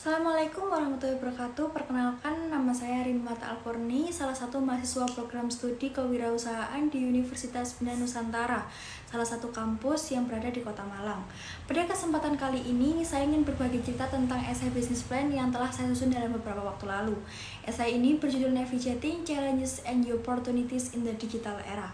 Assalamualaikum warahmatullahi wabarakatuh. Perkenalkan, nama saya Rimata Alkorni, salah satu mahasiswa program studi kewirausahaan di Universitas Bina Nusantara, salah satu kampus yang berada di Kota Malang. Pada kesempatan kali ini, saya ingin berbagi cerita tentang esai business plan yang telah saya susun dalam beberapa waktu lalu. Esai ini berjudul Navigating Challenges and Opportunities in the Digital Era.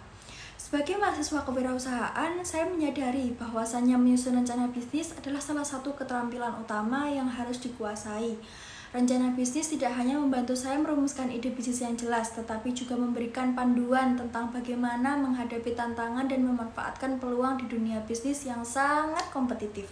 Sebagai mahasiswa kewirausahaan, saya menyadari bahwasannya menyusun rencana bisnis adalah salah satu keterampilan utama yang harus dikuasai. Rencana bisnis tidak hanya membantu saya merumuskan ide bisnis yang jelas, tetapi juga memberikan panduan tentang bagaimana menghadapi tantangan dan memanfaatkan peluang di dunia bisnis yang sangat kompetitif.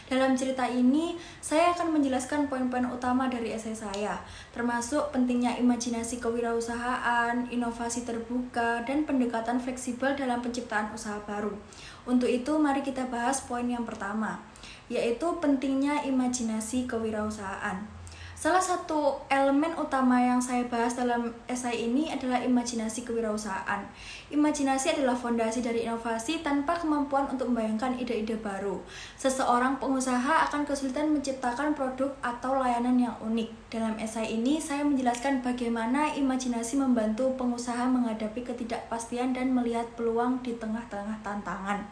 Dalam cerita ini, saya akan menjelaskan poin-poin utama dari esai saya, termasuk pentingnya imajinasi kewirausahaan, inovasi terbuka, dan pendekatan fleksibel dalam penciptaan usaha baru. Untuk itu, mari kita bahas poin yang pertama, yaitu pentingnya imajinasi kewirausahaan. Salah satu elemen utama yang saya bahas dalam esai ini adalah imajinasi kewirausahaan. Imajinasi adalah fondasi dari inovasi tanpa kemampuan untuk membayangkan ide-ide baru. Seseorang pengusaha akan kesulitan menciptakan produk atau layanan yang unik. Dalam esai ini, saya menjelaskan bagaimana imajinasi membantu pengusaha menghadapi ketidakpastian dan melihat peluang di tengah-tengah tantangan.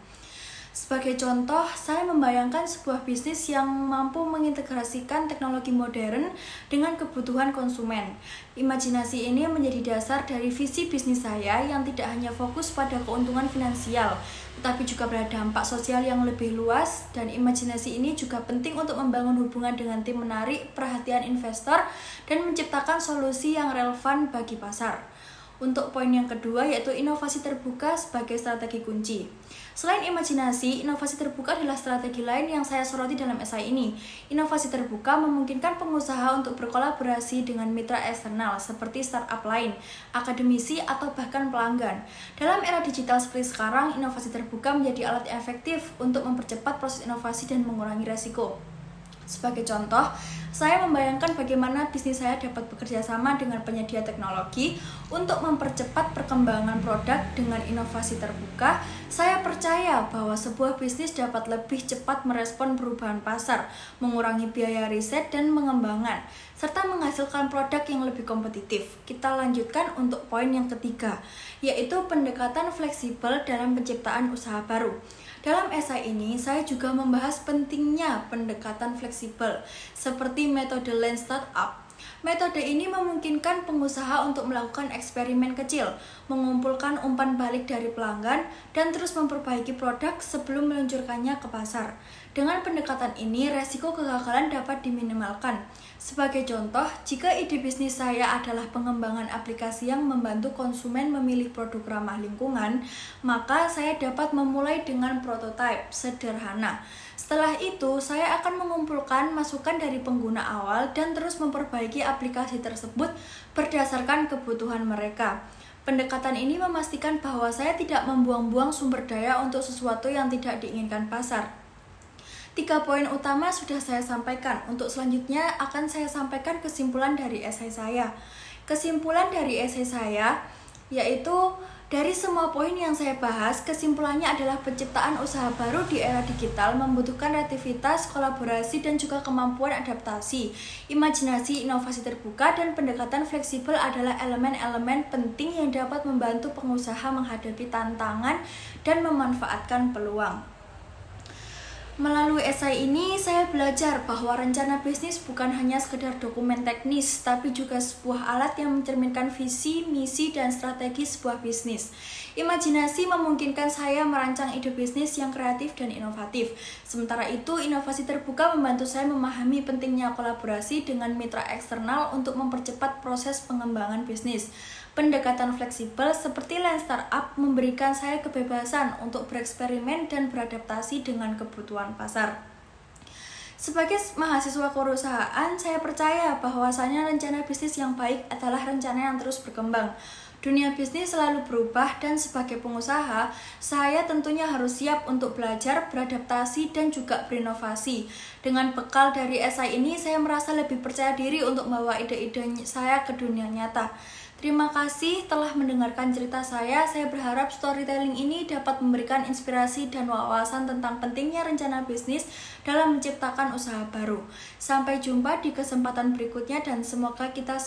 Sebagai contoh, saya membayangkan sebuah bisnis yang mampu mengintegrasikan teknologi modern dengan kebutuhan konsumen. Imajinasi ini menjadi dasar dari visi bisnis saya yang tidak hanya fokus pada keuntungan finansial, tetapi juga pada dampak sosial yang lebih luas, dan imajinasi ini juga penting untuk membangun hubungan dengan tim, menarik perhatian investor, dan menciptakan solusi yang relevan bagi pasar. Untuk poin yang kedua, yaitu inovasi terbuka sebagai strategi kunci. Selain imajinasi, inovasi terbuka adalah strategi lain yang saya soroti dalam esai ini. Inovasi terbuka memungkinkan pengusaha untuk berkolaborasi dengan mitra eksternal seperti startup lain, akademisi, atau bahkan pelanggan. Dalam era digital seperti sekarang, inovasi terbuka menjadi alat efektif untuk mempercepat proses inovasi dan mengurangi resiko. Sebagai contoh, saya membayangkan bagaimana bisnis saya dapat bekerja sama dengan penyedia teknologi untuk mempercepat perkembangan produk dengan inovasi terbuka. Saya percaya bahwa sebuah bisnis dapat lebih cepat merespon perubahan pasar, mengurangi biaya riset dan pengembangan, serta menghasilkan produk yang lebih kompetitif. Kita lanjutkan untuk poin yang ketiga, yaitu pendekatan fleksibel dalam penciptaan usaha baru. Dalam esai ini, saya juga membahas pentingnya pendekatan fleksibel, seperti metode Lean Startup. Metode ini memungkinkan pengusaha untuk melakukan eksperimen kecil, mengumpulkan umpan balik dari pelanggan, dan terus memperbaiki produk sebelum meluncurkannya ke pasar. Dengan pendekatan ini, resiko kegagalan dapat diminimalkan. Sebagai contoh, jika ide bisnis saya adalah pengembangan aplikasi yang membantu konsumen memilih produk ramah lingkungan, maka saya dapat memulai dengan prototipe sederhana. Setelah itu, saya akan mengumpulkan masukan dari pengguna awal dan terus memperbaiki aplikasi tersebut berdasarkan kebutuhan mereka. Pendekatan ini memastikan bahwa saya tidak membuang-buang sumber daya untuk sesuatu yang tidak diinginkan pasar. 3 poin utama sudah saya sampaikan. Untuk selanjutnya akan saya sampaikan kesimpulan dari esai saya. Kesimpulan dari esai saya yaitu dari semua poin yang saya bahas, kesimpulannya adalah penciptaan usaha baru di era digital membutuhkan kreativitas, kolaborasi, dan juga kemampuan adaptasi. Imajinasi, inovasi terbuka, dan pendekatan fleksibel adalah elemen-elemen penting yang dapat membantu pengusaha menghadapi tantangan dan memanfaatkan peluang. Melalui esai ini, saya belajar bahwa rencana bisnis bukan hanya sekedar dokumen teknis, tapi juga sebuah alat yang mencerminkan visi, misi, dan strategi sebuah bisnis. Imajinasi memungkinkan saya merancang ide bisnis yang kreatif dan inovatif. Sementara itu, inovasi terbuka membantu saya memahami pentingnya kolaborasi dengan mitra eksternal untuk mempercepat proses pengembangan bisnis. Pendekatan fleksibel seperti Lean Startup memberikan saya kebebasan untuk bereksperimen dan beradaptasi dengan kebutuhan pasar. Sebagai mahasiswa kewirausahaan, saya percaya bahwasanya rencana bisnis yang baik adalah rencana yang terus berkembang. Dunia bisnis selalu berubah dan sebagai pengusaha, saya tentunya harus siap untuk belajar, beradaptasi, dan juga berinovasi. Dengan bekal dari esai ini, saya merasa lebih percaya diri untuk membawa ide-ide saya ke dunia nyata. Terima kasih telah mendengarkan cerita saya. Saya berharap storytelling ini dapat memberikan inspirasi dan wawasan tentang pentingnya rencana bisnis dalam menciptakan usaha baru. Sampai jumpa di kesempatan berikutnya dan semoga kita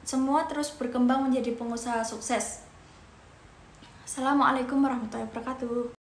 semua terus berkembang menjadi pengusaha sukses. Assalamualaikum warahmatullahi wabarakatuh.